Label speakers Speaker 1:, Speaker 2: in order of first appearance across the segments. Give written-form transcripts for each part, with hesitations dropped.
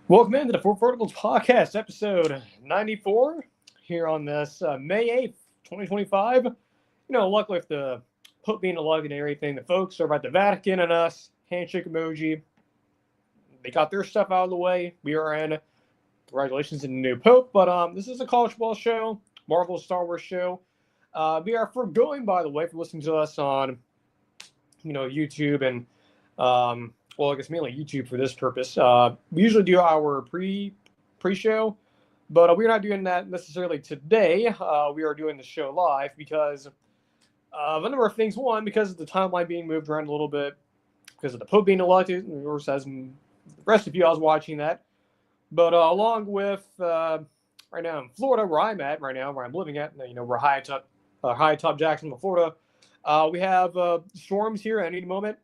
Speaker 1: Welcome into the Four Verticals Podcast, episode 94, here on this May 8th, 2025. Luckily with the Pope being elected and everything, the folks over at the Vatican and us, handshake emoji, they got their stuff out of the way. We are in. Congratulations to the new Pope. But this is a college ball show, Marvel Star Wars show. We are foregoing, by the way, for listening to us on, YouTube and well, I guess mainly YouTube for this purpose. We usually do our pre-show, but we're not doing that necessarily today. We are doing the show live because of a number of things. One, because of the timeline being moved around a little bit, because of the Pope being elected, and of course, as the rest of you, I was watching that. But along with right now in Florida, where I'm at right now, where I'm living at, we're high top Jacksonville, Florida. We have storms here at any moment.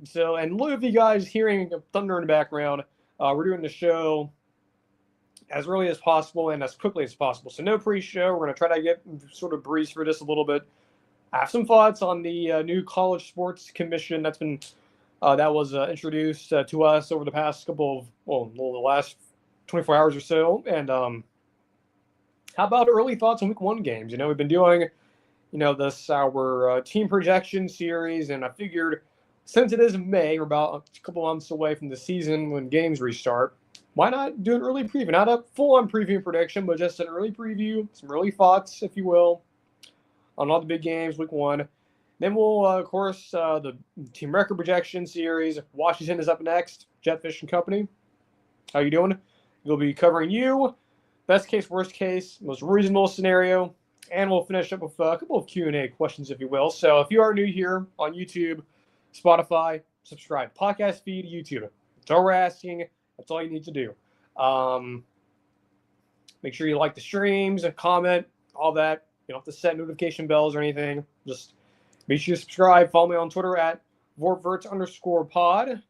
Speaker 1: So, and look, if you guys hearing thunder in the background, we're doing the show as early as possible and as quickly as possible. So no pre-show. We're going to try to get sort of breeze through this a little bit. I have some thoughts on the new College Sports Commission that was introduced to us over the past the last 24 hours or so. And how about early thoughts on Week 1 games? We've been doing, our team projection series, and I figured, since it is May, we're about a couple months away from the season when games restart, why not do an early preview? Not a full-on preview prediction, but just an early preview, some early thoughts, if you will, on all the big games, Week 1. Then we'll, of course, the team record projection series. Washington is up next, Jedd Fisch and company. How you doing? We'll be covering you, best case, worst case, most reasonable scenario, and we'll finish up with a couple of Q&A questions, if you will. So if you are new here on YouTube, Spotify, subscribe. Podcast feed, YouTube. That's all we're asking. That's all you need to do. Make sure you like the streams and comment, all that. You don't have to set notification bells or anything. Just make sure you subscribe. Follow me on Twitter at @VortVerts_pod.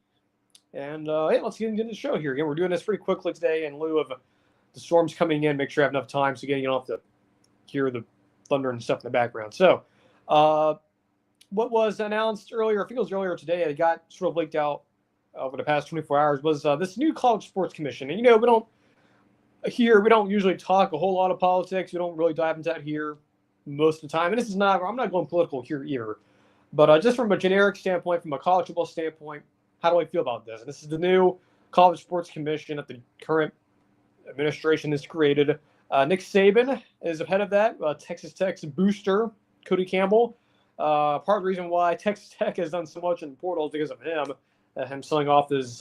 Speaker 1: And let's get into the show here. Again, we're doing this pretty quickly today in lieu of the storms coming in. Make sure you have enough time so again, you don't have to hear the thunder and stuff in the background. So, what was announced earlier, I think it was earlier today, it got sort of leaked out over the past 24 hours, was this new College Sports Commission. And, we don't usually talk a whole lot of politics. We don't really dive into that here most of the time. And I'm not going political here either. But just from a generic standpoint, from a college football standpoint, how do I feel about this? And this is the new College Sports Commission that the current administration has created. Nick Saban is head of that. Texas Tech's booster, Cody Campbell. Part of the reason why Texas Tech has done so much in the portal is because of him selling off his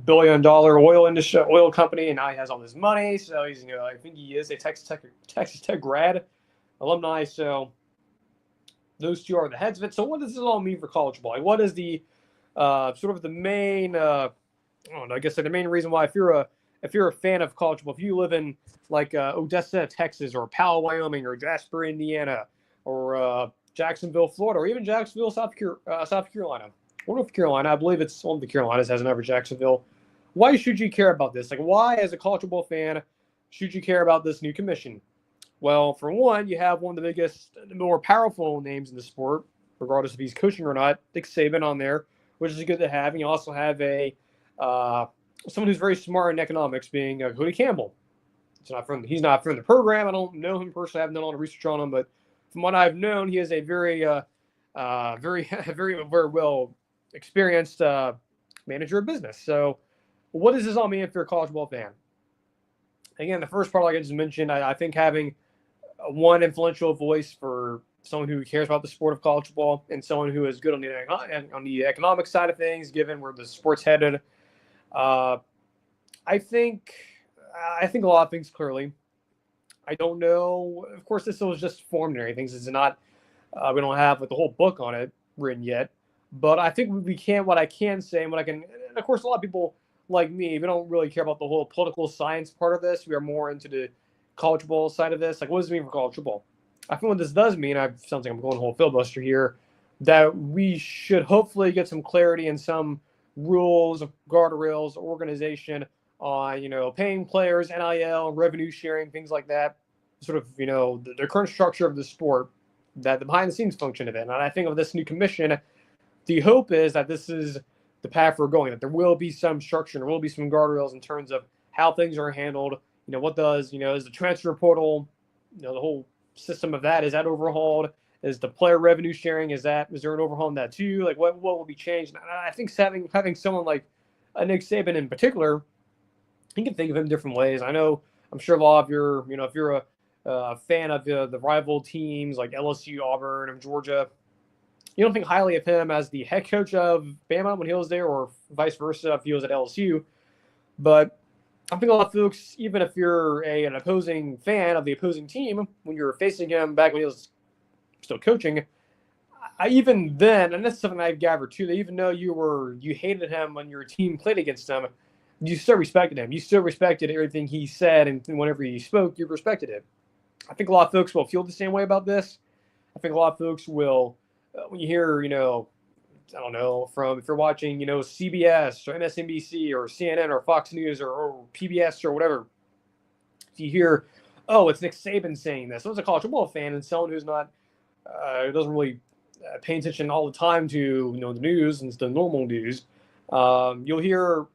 Speaker 1: billion-dollar oil company, and now he has all this money. So he's, I think he is a Texas Tech grad alumni. So those two are the heads of it. So what does this all mean for college ball? What is the sort of the main? I don't know. I guess the main reason why, if you're a fan of college ball, if you live in Odessa, Texas, or Powell, Wyoming, or Jasper, Indiana, or Jacksonville, Florida, or even Jacksonville, South Carolina, or North Carolina. I believe it's one of the Carolinas has another Jacksonville. Why should you care about this? Why, as a college football fan, should you care about this new commission? Well, for one, you have one of the biggest, the more powerful names in the sport, regardless if he's coaching or not, Nick Saban on there, which is good to have. And you also have someone who's very smart in economics, being Cody Campbell. He's not from the program. I don't know him personally. I haven't done all the research on him, but from what I've known, he is a very, very, very well experienced manager of business. So, what does this all mean if you're a college ball fan? Again, the first part, like I just mentioned, I think having one influential voice for someone who cares about the sport of college football and someone who is good on the economic side of things, given where the sport's headed. I think a lot of things clearly. I don't know. Of course, this was just formed and everything. This is not. We don't have the whole book on it written yet. But I think we can. What I can say, and and of course, a lot of people like me, we don't really care about the whole political science part of this. We are more into the college football side of this. What does it mean for college football? I think what this does mean, sounds like I'm going whole filibuster here, that we should hopefully get some clarity and some rules, guardrails, organization on, paying players, NIL, revenue sharing, things like that, sort of, the current structure of the sport, that the behind the scenes function of it. And I think of this new commission, the hope is that this is the path we're going, that there will be some structure, there will be some guardrails in terms of how things are handled. What does, is the transfer portal, the whole system of that, is that overhauled? Is the player revenue sharing, is there an overhaul in that too? Like what will be changed? And I think having someone like Nick Saban in particular, you can think of him different ways. I'm sure a lot of your, if you're a fan of the rival teams like LSU, Auburn, and Georgia, you don't think highly of him as the head coach of Bama when he was there, or vice versa if he was at LSU. But I think a lot of folks, even if you're an opposing fan of the opposing team, when you're facing him back when he was still coaching, even then, and that's something I've gathered too, that even though you hated him when your team played against him, you still respected him. You still respected everything he said, and whenever he spoke, you respected it. I think a lot of folks will feel the same way about this. I think a lot of folks will, when you hear, I don't know, if you're watching, CBS or MSNBC or CNN or Fox News or PBS or whatever, if you hear, oh, it's Nick Saban saying this. So as a college football fan and someone who's not, doesn't really pay attention all the time to, the news and the normal news, you'll hear,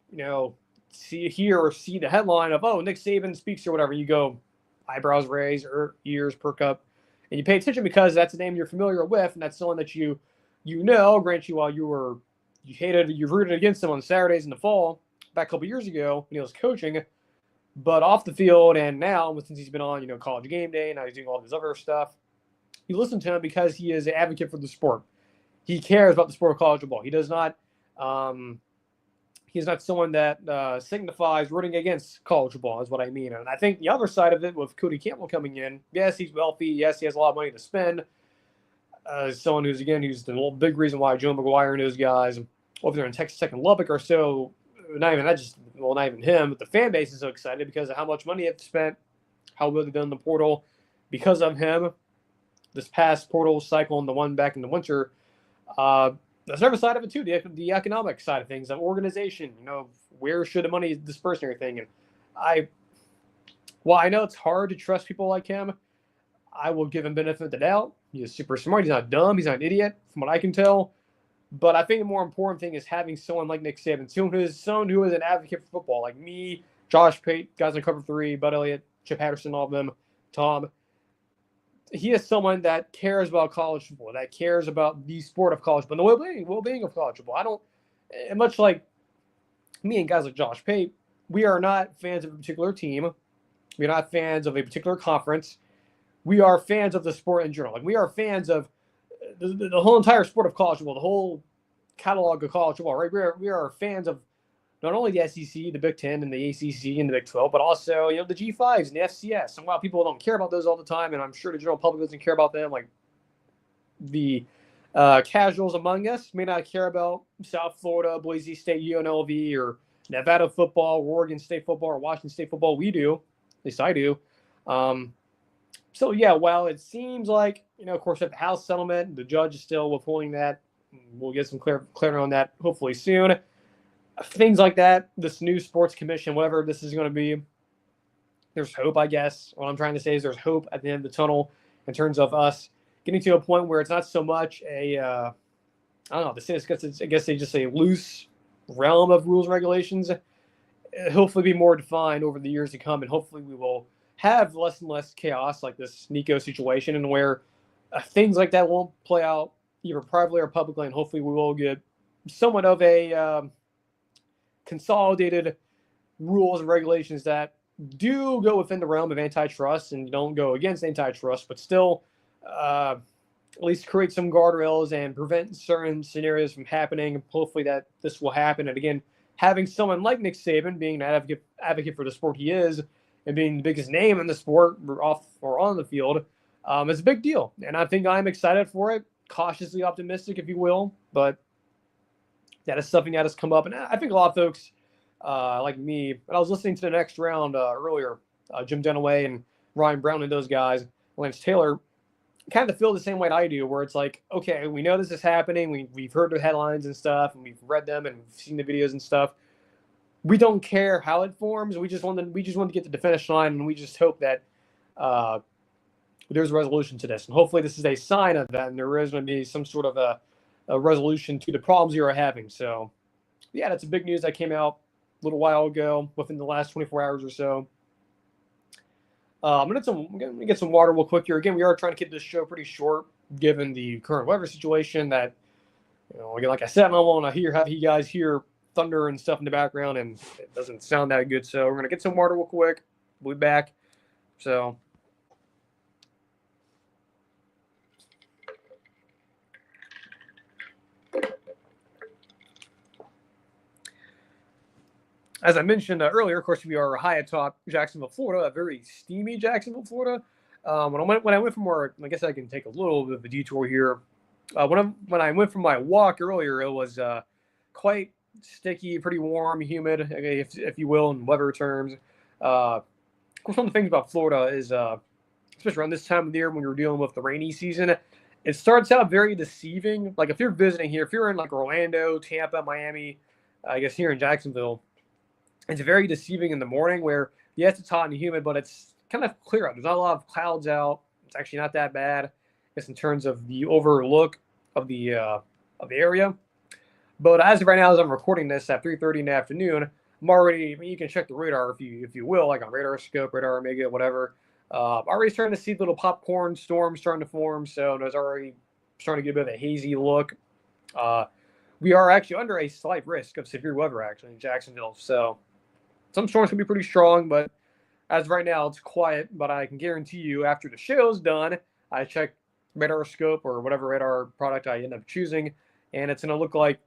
Speaker 1: see the headline of, oh, Nick Saban speaks or whatever. You go, eyebrows raise or ears perk up, and you pay attention because that's a name you're familiar with, and that's someone that you grant you, while you rooted against him on Saturdays in the fall back a couple years ago when he was coaching, but off the field and now since he's been on College Game Day, now he's doing all this other stuff, you listen to him because he is an advocate for the sport. He cares about the sport of college football. He does not he's not someone that signifies rooting against college football, is what I mean. And I think the other side of it, with Cody Campbell coming in, yes, he's wealthy. Yes, he has a lot of money to spend. Someone who's the big reason why Joe McGuire and those guys over there in Texas Tech and Lubbock are so, not even him, but the fan base is so excited because of how much money they've spent, how well they've done in the portal because of him. This past portal cycle and the one back in the winter, there's another side of it too, the economic side of things, of organization, where should the money disperse and everything. And I know it's hard to trust people like him. I will give him benefit of the doubt. He is super smart. He's not dumb. He's not an idiot, from what I can tell. But I think the more important thing is having someone like Nick Saban, someone who is an advocate for football, like me, Josh Pate, guys in Cover 3, Bud Elliott, Chip Patterson, all of them, Tom. He is someone that cares about college football, that cares about the sport of college football, and the well-being of college football. Much like me and guys like Josh Pate, we are not fans of a particular team. We're not fans of a particular conference. We are fans of the sport in general. Like, we are fans of the whole entire sport of college football, the whole catalog of college football, right? We are fans of not only the SEC, the Big Ten, and the ACC, and the Big 12, but also, the G5s and the FCS. And while people don't care about those all the time, and I'm sure the general public doesn't care about them, like the casuals among us may not care about South Florida, Boise State, UNLV, or Nevada football, or Oregon State football, or Washington State football. We do. At least I do. So, yeah, while it seems like, of course, at the House settlement, the judge is still withholding that. We'll get some clarity on that hopefully soon. Things like that, this new sports commission, whatever this is going to be, there's hope, I guess. What I'm trying to say is there's hope at the end of the tunnel in terms of us getting to a point where it's not so much I don't know, I guess they just say loose realm of rules and regulations. It'll hopefully be more defined over the years to come, and hopefully we will have less and less chaos like this Nico situation, and where things like that won't play out either privately or publicly, and hopefully we will get somewhat of a consolidated rules and regulations that do go within the realm of antitrust and don't go against antitrust, but still at least create some guardrails and prevent certain scenarios from happening. Hopefully that this will happen. And again, having someone like Nick Saban, being an advocate for the sport he is, and being the biggest name in the sport, off or on the field, is a big deal. And I think I'm excited for it, cautiously optimistic, if you will, but that is something that has come up. And I think a lot of folks like me, but I was listening to the next round earlier, Jim Dunaway and Ryan Brown and those guys, Lance Taylor, kind of feel the same way I do, where it's like, okay, we know this is happening. We've heard the headlines and stuff, and we've read them and we've seen the videos and stuff. We don't care how it forms. We just want to get to the finish line, and we just hope that there's a resolution to this. And hopefully this is a sign of that, and there is going to be some sort of a resolution to the problems you are having. So Yeah, that's a big news that came out a little while ago, within the last 24 hours or so. I'm gonna get some water real quick here. Again, we are trying to keep this show pretty short, given the current weather situation. That, again, like I said, I don't want to have you guys hear thunder and stuff in the background, and it doesn't sound that good. So we're gonna get some water real quick. We'll be back. So. As I mentioned earlier, of course, we are high atop Jacksonville, Florida, a very steamy Jacksonville, Florida. When I went from where, I guess I can take a little bit of a detour here. When I went for my walk earlier, it was quite sticky, pretty warm, humid, if you will, in weather terms. Of course, one of the things about Florida is, especially around this time of the year when you're dealing with the rainy season, it starts out very deceiving. Like if you're visiting here, if you're in like Orlando, Tampa, Miami, I guess here in Jacksonville, it's very deceiving in the morning where, yes, it's hot and humid, but it's kind of clear out. There's not a lot of clouds out. It's actually not that bad, I guess, in terms of the overlook of the area. But as of right now, as I'm recording this at 3:30 in the afternoon, I'm already, you can check the radar if you will, like on Radar Scope, Radar Omega, whatever. Already starting to see little popcorn storms starting to form, so there's already starting to get a bit of a hazy look. We are actually under a slight risk of severe weather, actually, in Jacksonville. So some storms can be pretty strong, but as of right now, it's quiet. But I can guarantee you, after the show's done, I check Radar Scope or whatever radar product I end up choosing, and it's going to look like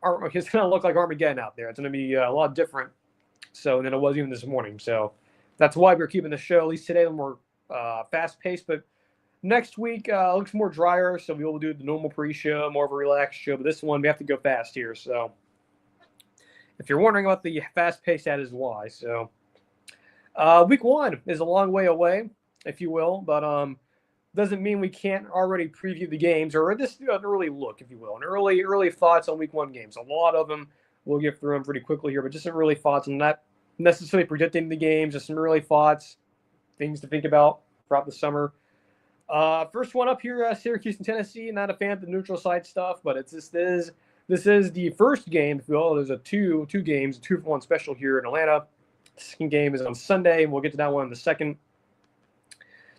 Speaker 1: Armageddon out there. It's going to be a lot different than it was even this morning. So that's why we're keeping the show, at least today, a little more fast-paced. But next week looks more drier, so we will do the normal pre-show, more of a relaxed show. But this one, we have to go fast here. So if you're wondering about the fast pace, that is why. So week one is a long way away, if you will, but doesn't mean we can't already preview the games or just an early look, if you will, and early thoughts on week one games. A lot of them, we'll get through them pretty quickly here, but just some early thoughts. I'm not necessarily predicting the games, just some early thoughts, things to think about throughout the summer. First one up here, Syracuse and Tennessee. Not a fan of the neutral site stuff, but this is the first game, if you will. There's a two games, 2-for-1 special here in Atlanta. The second game is on Sunday, and we'll get to that one in the second.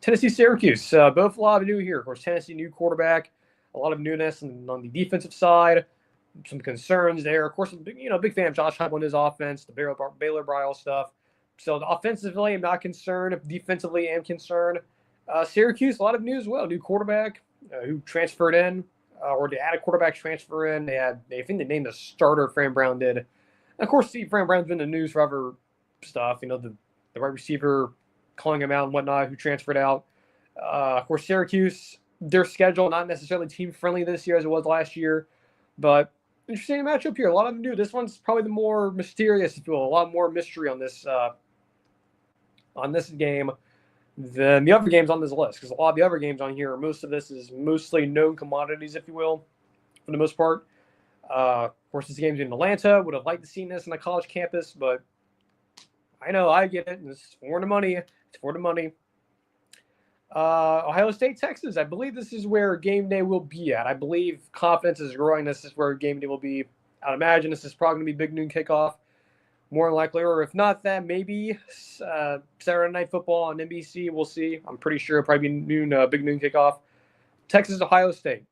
Speaker 1: Tennessee, Syracuse, both a lot of new here. Of course, Tennessee, new quarterback, a lot of newness on the defensive side, some concerns there. Of course, big fan of Josh Heupel and his offense, the Baylor Brile stuff. So offensively, I'm not concerned. Defensively, I'm concerned. Syracuse, a lot of news as well. New quarterback who transferred in, or they had a quarterback transfer in. I think they named the starter, Fran Brown did. And of course, Fran Brown's been in the news for other stuff. The wide receiver calling him out and whatnot, who transferred out. Of course, Syracuse, their schedule not necessarily team-friendly this year as it was last year, but interesting matchup here. A lot of them new. This one's probably the more mysterious, if you will. A lot more mystery on this game than the other games on this list, because a lot of the other games on here, most of this is mostly known commodities, if you will, for the most part. Of course, this game's in Atlanta. Would have liked to see this on a college campus, but I know, I get it. It's for the money. It's for the money. Ohio State, Texas. I believe this is where game day will be at. I believe confidence is growing. This is where game day will be. I'd imagine this is probably going to be big noon kickoff, more than likely. Or if not that, maybe Saturday Night Football on NBC. We'll see. I'm pretty sure it'll probably be big noon kickoff. Texas, Ohio State.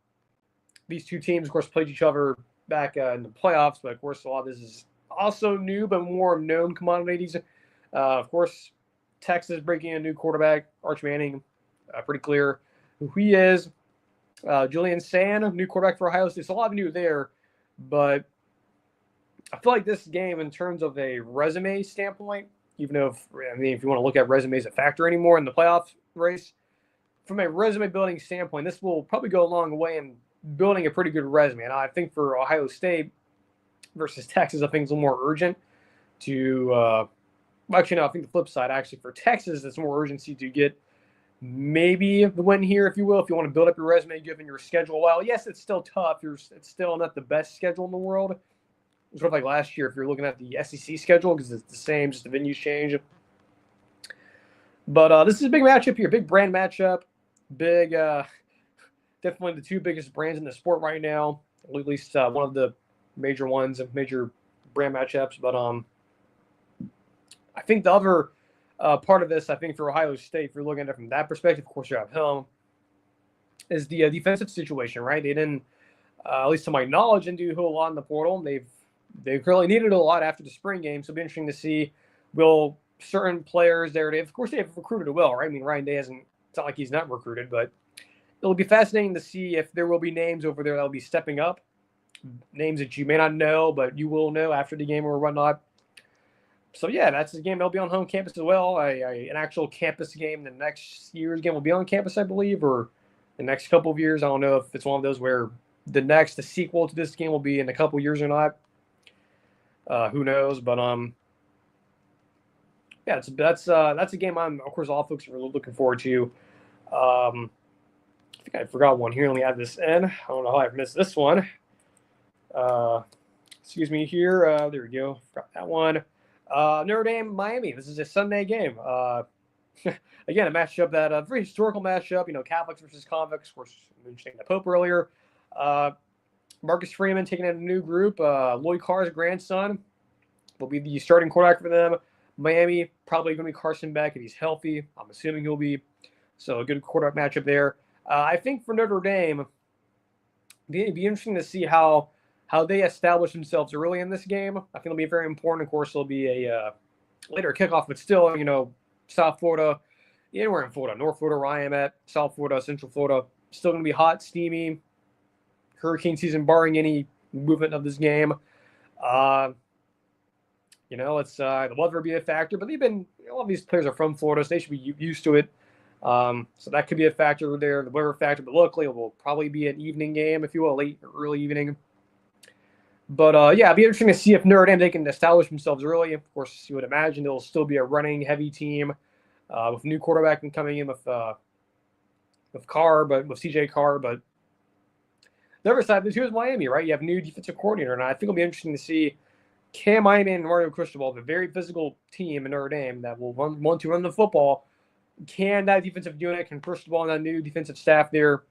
Speaker 1: These two teams, of course, played each other back in the playoffs, but of course, a lot of this is also new, but more known commodities. Of course, Texas breaking a new quarterback, Arch Manning, pretty clear who he is. Julian Sand, new quarterback for Ohio State. It's a lot of new there, but I feel like this game, in terms of a resume standpoint, even though if you want to look at resumes a factor anymore in the playoff race, from a resume building standpoint, this will probably go a long way in building a pretty good resume. And I think for Ohio State versus Texas, I think it's a little more urgent to actually, no, I think the flip side, actually, for Texas, it's more urgency to get maybe the win here, if you will, if you want to build up your resume given your schedule. Well, yes, it's still tough. It's still not the best schedule in the world. Sort of like last year, if you're looking at the SEC schedule, because it's the same, just the venues change. But this is a big matchup here, big brand matchup, definitely the two biggest brands in the sport right now, at least one of the major ones and major brand matchups. But I think the other part of this, I think for Ohio State, if you're looking at it from that perspective, of course you're at home, is the defensive situation, right? They didn't, at least to my knowledge, didn't do a whole lot in the portal. They've really needed a lot after the spring game, so it'll be interesting to see will certain players there. Of course, they've recruited well, right? I mean, Ryan Day hasn't. It's not like he's not recruited, but it'll be fascinating to see if there will be names over there that'll be stepping up, names that you may not know, but you will know after the game or whatnot. So yeah, that's the game that'll be on home campus as well. An actual campus game. The next year's game will be on campus, I believe, or the next couple of years. I don't know if it's one of those where the sequel to this game will be in a couple of years or not. Who knows? But yeah, that's a game I'm, of course, all folks are really looking forward to. I think I forgot one here. Let me add this in. I don't know how I missed this one. Excuse me here. There we go. Forgot that one. Notre Dame, Miami. This is a Sunday game. Again, a matchup that very historical matchup. You know, Catholics versus convicts. Of course, mentioning the Pope earlier. Marcus Freeman taking in a new group. Lloyd Carr's grandson will be the starting quarterback for them. Miami probably going to be Carson Beck if he's healthy. I'm assuming he'll be. So a good quarterback matchup there. I think for Notre Dame, it'd be interesting to see how they establish themselves early in this game. I think it'll be very important. Of course, it'll be a later kickoff, but still, you know, South Florida, anywhere in Florida, North Florida, where I am at, South Florida, Central Florida, still going to be hot, steamy, hurricane season, barring any movement of this game. You know, it's the weather will be a factor, but a lot of these players are from Florida, so they should be used to it. So that could be a factor there, the weather factor, but luckily it will probably be an evening game, if you will, late or early evening. But yeah, it'll be interesting to see if Notre Dame, they can establish themselves early. Of course, you would imagine they'll still be a running heavy team with a new quarterback and coming in with Carr, but with CJ Carr. But the other side, here's Miami, right? You have a new defensive coordinator, and I think it'll be interesting to see can Miami and Mario Cristobal, a very physical team in Notre Dame that will want to run the football, can that defensive unit, can Cristobal and that new defensive staff there,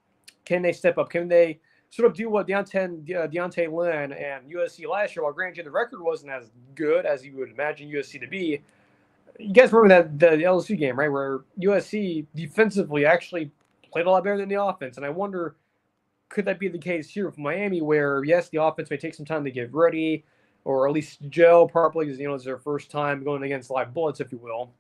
Speaker 1: can they step up? Can they sort of do what Deontay Lynn and USC last year? While granted the record wasn't as good as you would imagine USC to be, you guys remember that the LSU game, right, where USC defensively actually played a lot better than the offense, and I wonder, could that be the case here with Miami, where yes, the offense may take some time to get ready, or at least gel properly, because it's their first time going against live bullets, if you will.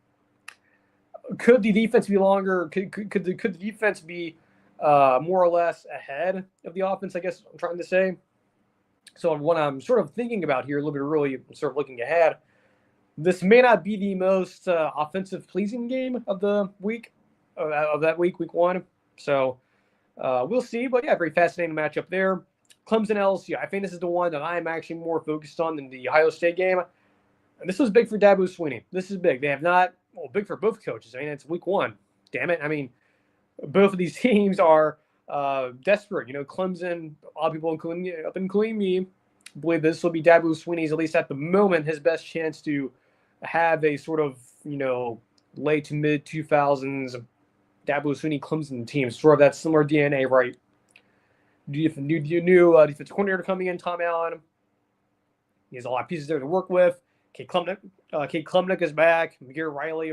Speaker 1: Could the defense be longer? Could the defense be more or less ahead of the offense, I guess I'm trying to say. So what I'm sort of thinking about here, a little bit really sort of looking ahead, this may not be the most offensive pleasing game of the week, week one. So we'll see. But yeah, very fascinating matchup there. Clemson LSU. I think this is the one that I'm actually more focused on than the Ohio State game. And this was big for Dabo Swinney. This is big. They have not, big for both coaches. I mean, it's week one. Damn it. I mean, both of these teams are desperate. Clemson, a lot of people, including me, believe this will be Dabo Swinney's, at least at the moment, his best chance to have a sort of, late to mid 2000s Dabo Swinney Clemson team, sort of that similar DNA, right? New defensive coordinator coming in, Tom Allen. He has a lot of pieces there to work with. Kate Klubnik is back. McGarrett Riley,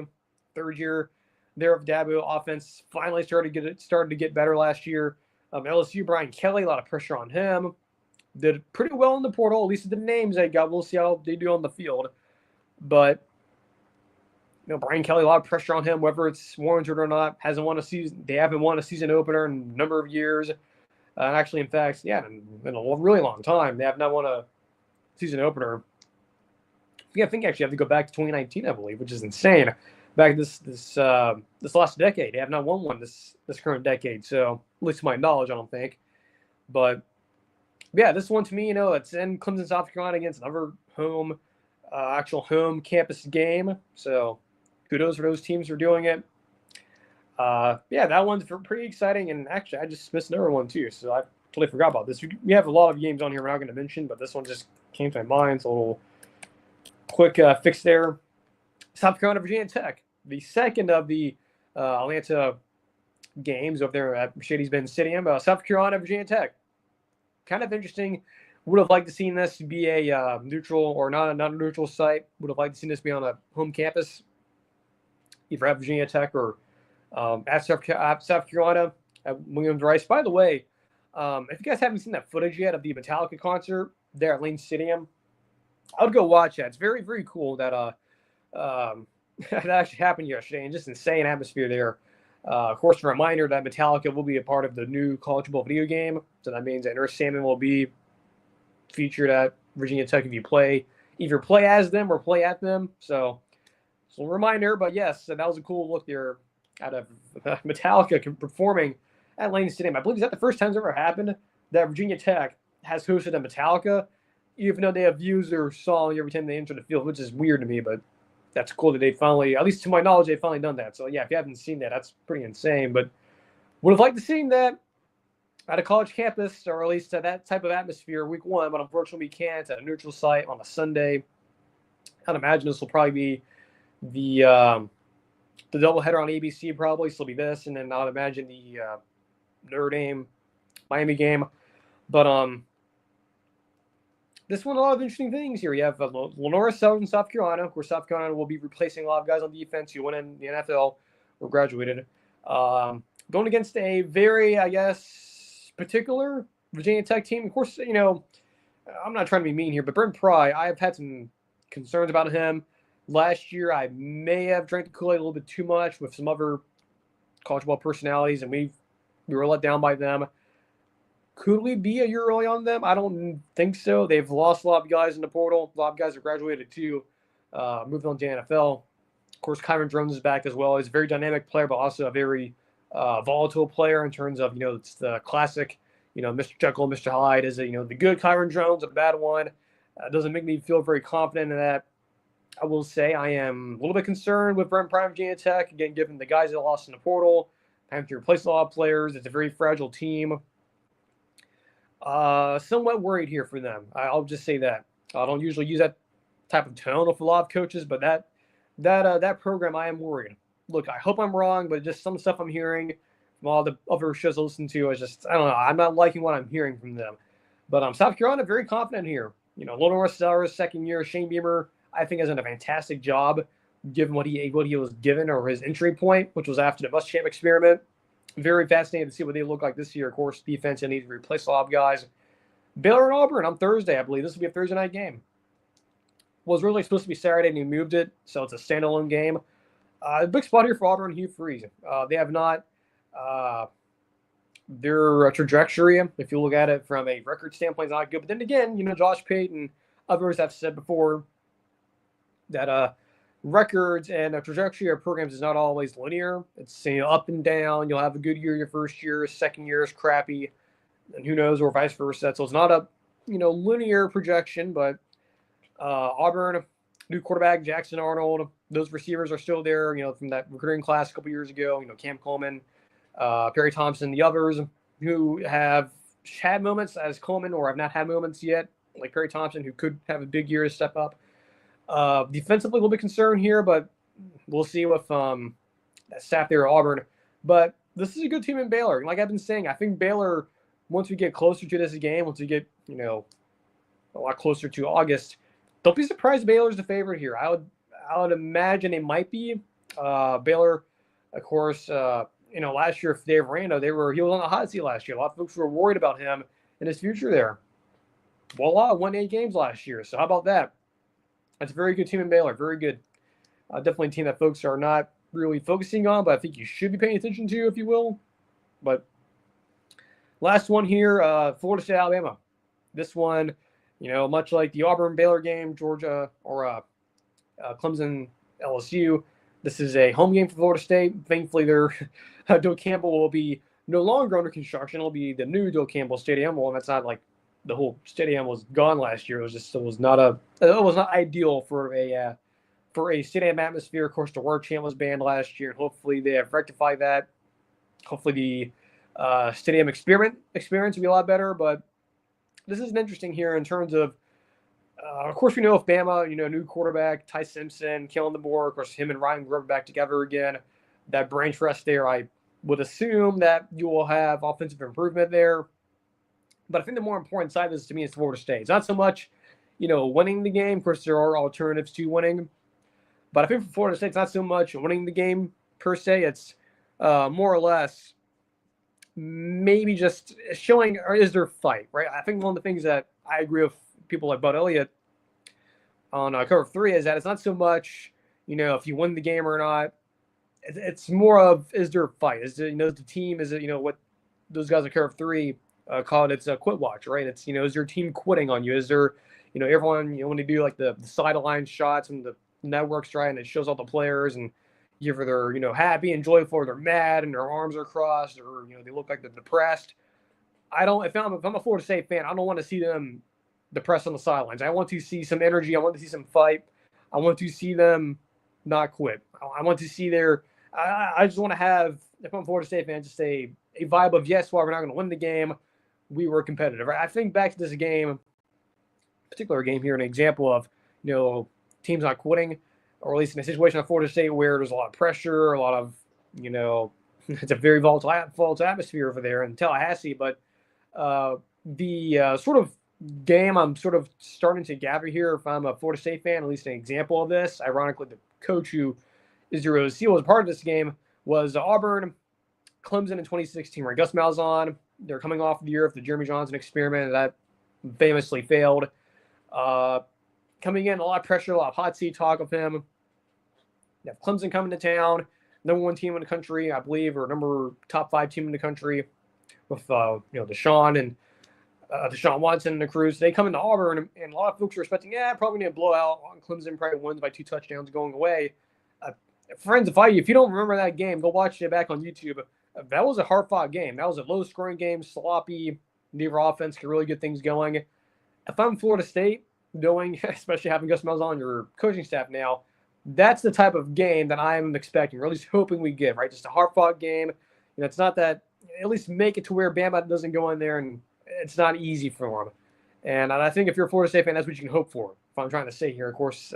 Speaker 1: third year there of Dabo. Offense finally started to get better last year. LSU, Brian Kelly, a lot of pressure on him. Did pretty well in the portal, at least the names they got. We'll see how they do on the field. But Brian Kelly, a lot of pressure on him, whether it's warranted or not. Hasn't won a season. They haven't won a season opener in a number of years. And actually, in fact, in a really long time, they have not won a season opener. I think actually have to go back to 2019, I believe, which is insane. Back this last decade, they have not won one this current decade. So, at least to my knowledge, I don't think. But yeah, this one to me, it's in Clemson, South Carolina against another actual home campus game. So, kudos for those teams for doing it. Yeah, that one's pretty exciting. And actually, I just missed another one too. So I totally forgot about this. We have a lot of games on here we're not going to mention, but this one just came to my mind. So a little quick fix there. South Carolina, Virginia Tech, the second of the Atlanta games over there at Mercedes-Benz Stadium. South Carolina, Virginia Tech. Kind of interesting Would have liked to seen this be a neutral or not a neutral site. Would have liked to seen this be on a home campus, either at Virginia Tech or at South Carolina at Williams-Rice. By the way, if you guys haven't seen that footage yet of the Metallica concert there at Lane Stadium, I would go watch that. It's very, very cool that that actually happened yesterday, and just insane atmosphere there. Of course, a reminder that Metallica will be a part of the new college football video game, so that means that Nurse Saban will be featured at Virginia Tech if you either play as them or play at them. So a reminder, but yes, that was a cool look there out of Metallica performing at Lane Stadium. I believe, is that the first time it's ever happened that Virginia Tech has hosted a Metallica, even though they have used their song every time they enter the field, which is weird to me, but that's cool that they finally, at least to my knowledge, they've finally done that. So yeah, if you haven't seen that, that's pretty insane. But would have liked to see that at a college campus, or at least at that type of atmosphere week one, but unfortunately we can't at a neutral site on a Sunday. I'd imagine this will probably be the doubleheader on ABC probably. So it'll be this, and then I'd imagine the Notre Dame Miami game. But this one, a lot of interesting things here. You have Lenora Southern, South Carolina. Of course, South Carolina will be replacing a lot of guys on defense who went in the NFL or graduated. Going against a very, I guess, particular Virginia Tech team. Of course, I'm not trying to be mean here, but Brent Pry, I've had some concerns about him. Last year, I may have drank the Kool-Aid a little bit too much with some other college ball personalities, and we were let down by them. Could we be a year early on them? I don't think so. They've lost a lot of guys in the portal. A lot of guys have graduated too, moved on to the NFL. Of course, Kyron Drones is back as well. He's a very dynamic player, but also a very volatile player in terms of, it's the classic, Mr. Jekyll, Mr. Hyde is, the good Kyron Drones, a bad one. Doesn't make me feel very confident in that. I will say I am a little bit concerned with Brent Prime Virginia Tech. Again, given the guys that lost in the portal, having to replace a lot of players. It's a very fragile team. Somewhat worried here for them. I'll just say that. I don't usually use that type of tone with a lot of coaches, but that program, I am worried. Look, I hope I'm wrong, but just some stuff I'm hearing from all the other shows I listen to is just, I don't know. I'm not liking what I'm hearing from them. But South Carolina, very confident here. Lenore Sellers, second year. Shane Beamer, I think, has done a fantastic job given what he was given, or his entry point, which was after the Muschamp experiment. Very fascinating to see what they look like this year. Of course, defense, and need to replace a lot of guys. Baylor and Auburn on Thursday, I believe. This will be a Thursday night game. Was really supposed to be Saturday, and he moved it, so it's a standalone game. A big spot here for Auburn and Hugh Freeze. They have not their trajectory, if you look at it from a record standpoint, is not good. But then again, Josh Payton, others have said before that records and the trajectory of programs is not always linear. It's up and down. You'll have a good year your first year, second year is crappy, and who knows, or vice versa. So it's not a linear projection. But Auburn, new quarterback Jackson Arnold, those receivers are still there. From that recruiting class a couple years ago. Cam Coleman, Perry Thompson, the others who have had moments as Coleman or have not had moments yet, like Perry Thompson, who could have a big year to step up. Defensively, a little bit concerned here, but we'll see with that staff there at Auburn. But this is a good team in Baylor. Like I've been saying, I think Baylor, once we get closer to this game, once we get, a lot closer to August, don't be surprised Baylor's the favorite here. I would imagine they might be. Baylor, of course, last year, Dave Aranda, he was on the hot seat last year. A lot of folks were worried about him and his future there. Voila, won 8 games last year. So how about that? That's a very good team in Baylor. Very good. Definitely a team that folks are not really focusing on, but I think you should be paying attention to, if you will. But last one here, Florida State, Alabama. This one, much like the Auburn-Baylor game, Georgia, or Clemson, LSU, this is a home game for Florida State. Thankfully, their Doe Campbell will be no longer under construction. It'll be the new Doe Campbell Stadium. Well, that's not like the whole stadium was gone last year. It was not ideal for a stadium atmosphere. Of course, the word chant was banned last year. Hopefully, they have rectified that. Hopefully, the stadium experience will be a lot better. But this is interesting here in terms of course, we know if Bama, new quarterback, Ty Simpson, killing the board. Of course, him and Ryan Grover back together again. That brain trust there, I would assume that you will have offensive improvement there. But I think the more important side of this to me is Florida State. It's not so much, winning the game. Of course, there are alternatives to winning. But I think for Florida State, it's not so much winning the game per se. It's more or less maybe just showing, or is there fight, right? I think one of the things that I agree with people like Bud Elliott on cover 3 is that it's not so much, if you win the game or not. It's more of, is there a fight? Is it, the team, is it, what those guys at cover 3 call it, it's a quit watch, right? It's, is your team quitting on you? Is there, everyone, when they do like the sideline shots and the networks, right, and it shows all the players and either they're, happy and joyful, or they're mad and their arms are crossed, or, they look like they're depressed. If I'm a Florida State fan, I don't want to see them depressed on the sidelines. I want to see some energy. I want to see some fight. I want to see them not quit. I want to see I just want to have, if I'm a Florida State fan, just a vibe of, yes, while we're not going to win the game, we were competitive. I think back to this game, particular game here, an example of, teams not quitting, or at least in a situation at Florida State where there's a lot of pressure, a lot of, it's a very volatile atmosphere over there in Tallahassee. But the sort of game I'm sort of starting to gather here, if I'm a Florida State fan, at least an example of this, ironically, the coach who is your OC was a part of this game, was Auburn, Clemson in 2016, where Gus Malzahn, they're coming off the year of the Jeremy Johnson experiment that famously failed. Coming in, a lot of pressure, a lot of hot seat talk of him. You have Clemson coming to town, number 1 team in the country, I believe, or top 5 team in the country, with Deshaun and Deshaun Watson and the crew. So they come into Auburn, and a lot of folks are expecting, probably going to blow out. Clemson probably wins by 2 touchdowns going away. Friends, if you don't remember that game, go watch it back on YouTube. That was a hard-fought game. That was a low-scoring game, sloppy. Neither offense could really get things going. If I'm Florida State, knowing, especially having Gus Malzahn on your coaching staff now, that's the type of game that I'm expecting, or at least hoping we get, right? Just a hard-fought game. It's not that, at least make it to where Bama doesn't go in there and it's not easy for them. And I think if you're a Florida State fan, that's what you can hope for. If I'm trying to say here, of course,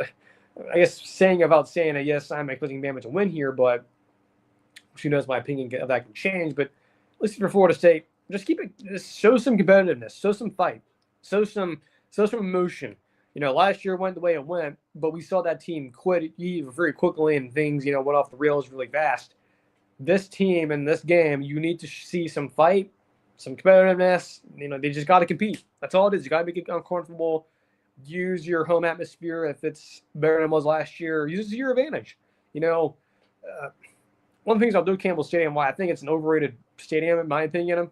Speaker 1: I guess saying it, yes, I'm expecting Bama to win here, but who knows, my opinion of that can change. But at least for Florida State, just show some competitiveness, show some fight, show some emotion. Last year went the way it went, but we saw that team quit very quickly, and things, went off the rails really fast. This team in this game, you need to see some fight, some competitiveness. They just got to compete. That's all it is. You got to make it uncomfortable. Use your home atmosphere. If it's better than it was last year, use it to your advantage. One of the things about Cody Campbell Stadium, why I think it's an overrated stadium, in my opinion,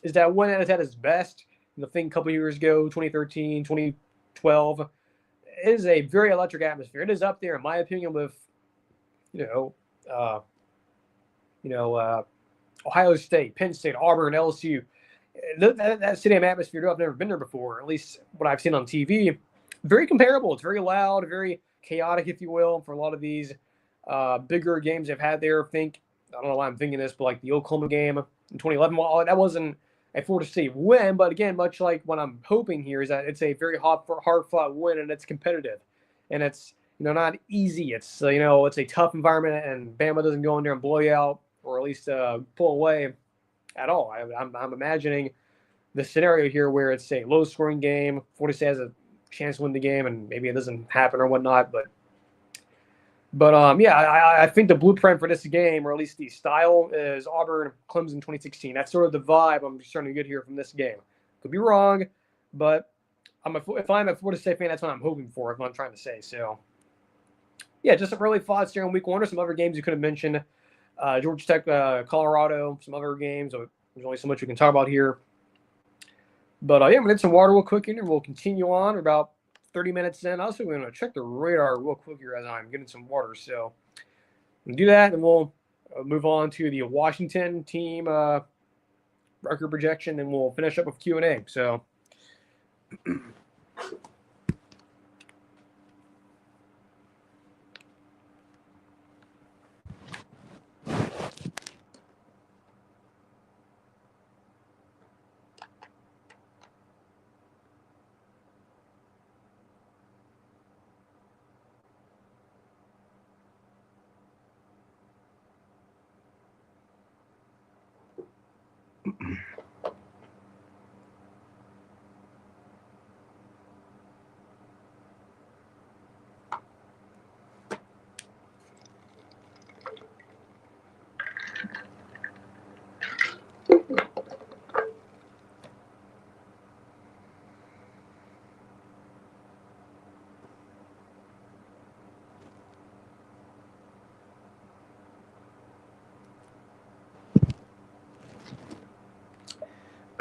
Speaker 1: is that when it's at its best, the thing a couple of years ago, 2013, 2012, it is a very electric atmosphere. It is up there, in my opinion, with, Ohio State, Penn State, Auburn, LSU. That stadium atmosphere, I've never been there before, at least what I've seen on TV. Very comparable. It's very loud, very chaotic, if you will, for a lot of these bigger games they've had there. I don't know why I'm thinking this, but like the Oklahoma game in 2011, well, that wasn't a Florida State win, but again, much like what I'm hoping here is that it's a very hard-fought win, and it's competitive, and it's not easy. It's it's a tough environment, and Bama doesn't go in there and blow you out, or at least pull away at all. I'm imagining the scenario here where it's a low-scoring game. Florida State has a chance to win the game, and maybe it doesn't happen or whatnot, but I think the blueprint for this game, or at least the style, is Auburn, Clemson 2016. That's sort of the vibe I'm starting to get here from this game. Could be wrong, but if I'm a Florida State fan, that's what I'm hoping for, if I'm trying to say. So, yeah, just some early thoughts here on week 1, or some other games you could have mentioned. Georgia Tech, Colorado, some other games. There's only so much we can talk about here. But, I'm going to get some water real quick in, and we'll continue on. We're about 30 minutes in. Also, we're going to check the radar real quick here as I'm getting some water. So, we'll do that, and we'll move on to the Washington team record projection, and we'll finish up with Q&A. So,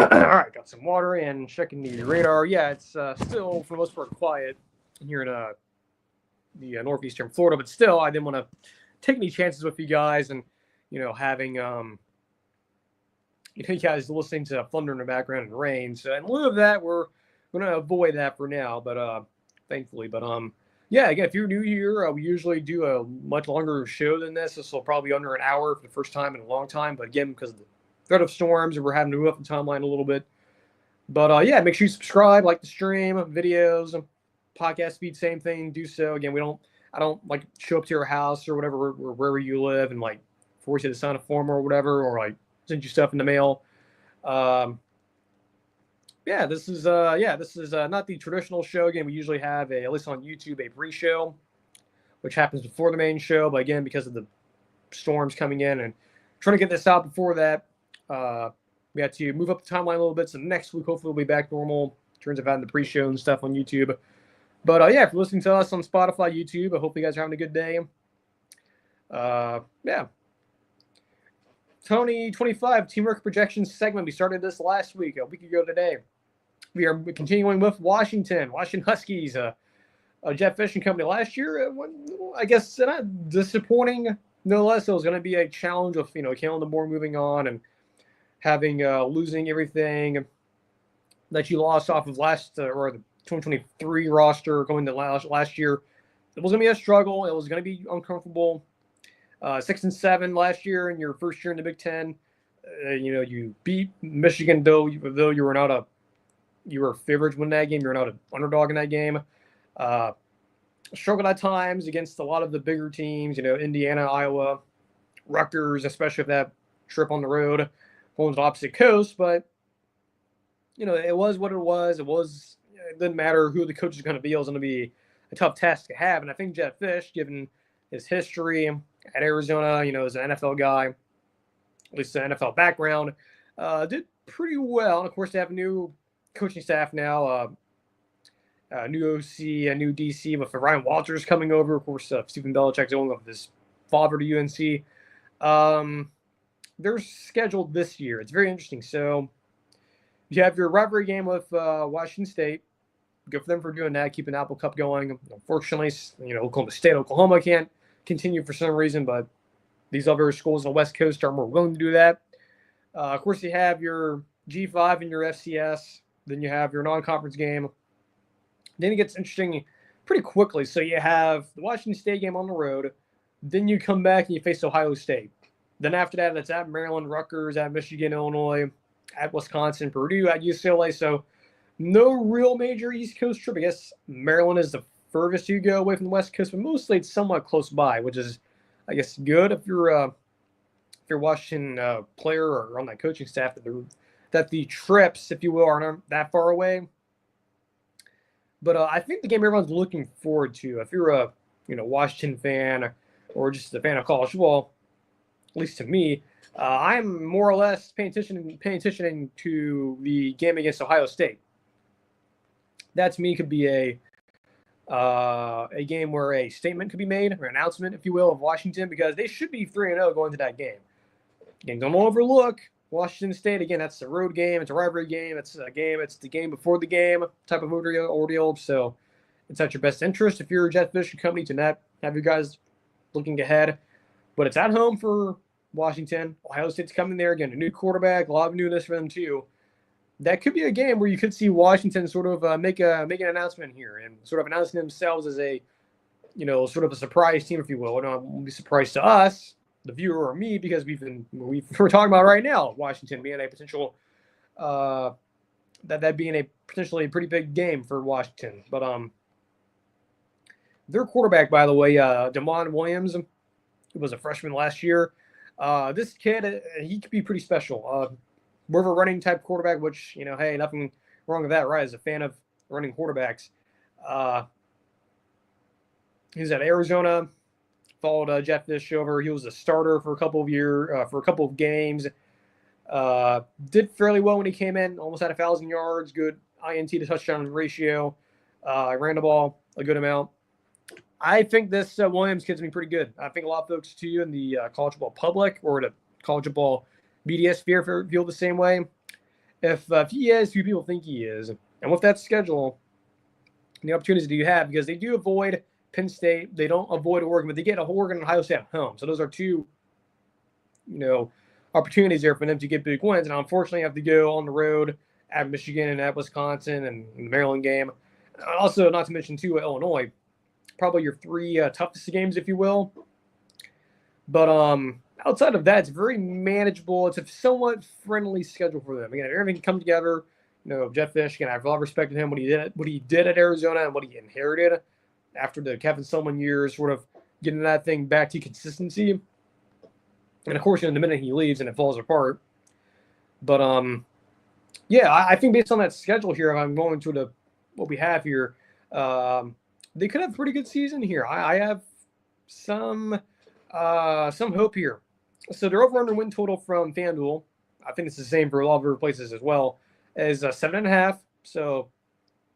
Speaker 1: All right, got some water and checking the radar. Yeah, it's still for the most part quiet here in the northeastern Florida, but still, I didn't want to take any chances with you guys and having you guys listening to thunder in the background and rain. So in lieu of that, we're going to avoid that for now, but thankfully. But yeah, again, if you're new here, we usually do a much longer show than this. This will probably be under an hour for the first time in a long time. But again, because of the threat of storms, we're having to move up the timeline a little bit. But yeah, make sure you subscribe, like the stream, videos, podcast feed, same thing. Do so. Again, I don't like show up to your house or whatever, or wherever you live, and like force you to sign a form or whatever, or like send you stuff in the mail. Yeah, this is not the traditional show. Again, we usually have at least on YouTube, a pre-show, which happens before the main show. But again, because of the storms coming in and trying to get this out before that, we had to move up the timeline a little bit. So next week, hopefully, we'll be back normal in terms of having the pre-show and stuff on YouTube. But yeah, if you're listening to us on Spotify, YouTube, I hope you guys are having a good day. Yeah. Tony 25 teamwork projections segment. We started this last week, a week ago today. We are continuing with Washington Huskies. Jedd Fisch and company last year. I guess not disappointing. No less, it was going to be a challenge of Kalen DeBoer moving on and having losing everything that you lost off of last or the 2023 roster going to last year. It was going to be a struggle. It was going to be uncomfortable. 6-7 last year in your first year in the Big Ten. You beat Michigan though you were favored to win that game. You're not an underdog in that game. Struggled at times against a lot of the bigger teams. Indiana, Iowa, Rutgers, especially if that trip on the road, going to the opposite coast. But it was what it was. It didn't matter who the coach is going to be. It was going to be a tough task to have. And I think Jedd Fisch, given his history at Arizona, as an NFL guy, at least an NFL background, did pretty well. And of course, they have a new coaching staff now, new OC, a new DC with Ryan Walters coming over. Of course, Stephen Belichick's going with his father to UNC. They're scheduled this year. It's very interesting. So you have your rivalry game with Washington State. Good for them for doing that, keeping the Apple Cup going. Unfortunately, Oklahoma State, Oklahoma can't continue for some reason, but these other schools on the West Coast are more willing to do that. Of course, you have your G5 and your FCS. Then you have your non-conference game. Then it gets interesting pretty quickly. So you have the Washington State game on the road. Then you come back and you face Ohio State. Then after that, it's at Maryland, Rutgers, at Michigan, Illinois, at Wisconsin, Purdue, at UCLA. So no real major East Coast trip. I guess Maryland is the furthest you go away from the West Coast, but mostly it's somewhat close by, which is, I guess, good if you're a Washington player or on that coaching staff that the trips, if you will, aren't that far away. But I think the game everyone's looking forward to, if you're a Washington fan or just a fan of college football, at least to me, I'm more or less paying attention to the game against Ohio State. That to me could be a game where a statement could be made, or an announcement, if you will, of Washington, because they should be 3-0 going to that game. Again, don't overlook Washington State. Again, that's a road game. It's a rivalry game. It's a game. It's the game before the game type of ordeal. So it's at your best interest if you're a Jedd Fisch company to not have you guys looking ahead. But it's at home for Washington. Ohio State's coming there again. A new quarterback, a lot of newness for them too. That could be a game where you could see Washington sort of make an announcement here and sort of announcing themselves as a, sort of a surprise team, if you will. It won't be a surprise to us, the viewer or me, because we're talking about right now Washington being a potential that being a potentially pretty big game for Washington. But their quarterback, by the way, Damon Williams, who was a freshman last year. This kid, he could be pretty special. More of a running type quarterback, which, hey, nothing wrong with that, right? As a fan of running quarterbacks. He's at Arizona, followed Jedd Fisch over. He was a starter for a couple of games. Did fairly well when he came in, almost had 1,000 yards, good INT to touchdown ratio. Ran the ball a good amount. I think this Williams kid's been pretty good. I think a lot of folks too in the college football public or the college football media sphere feel the same way. if he is who people think he is, and with that schedule, the opportunities do you have, because they do avoid Penn State, they don't avoid Oregon, but they get Oregon and Ohio State at home. So those are two, opportunities there for them to get big wins. And unfortunately, have to go on the road at Michigan and at Wisconsin and the Maryland game. Also, not to mention too, Illinois, probably your three toughest games, if you will. But outside of that, it's very manageable. It's a somewhat friendly schedule for them. Again, if everything can come together, Jedd Fisch, again, I have a lot of respect to him, what he did at Arizona and what he inherited after the Kevin Sumlin years, sort of getting that thing back to consistency. And of course, in the minute he leaves and it falls apart. But I think based on that schedule here, if I'm going to what we have here, they could have a pretty good season here. I have some hope here. So their over-under win total from FanDuel, I think it's the same for a lot of other places as well, is 7.5. So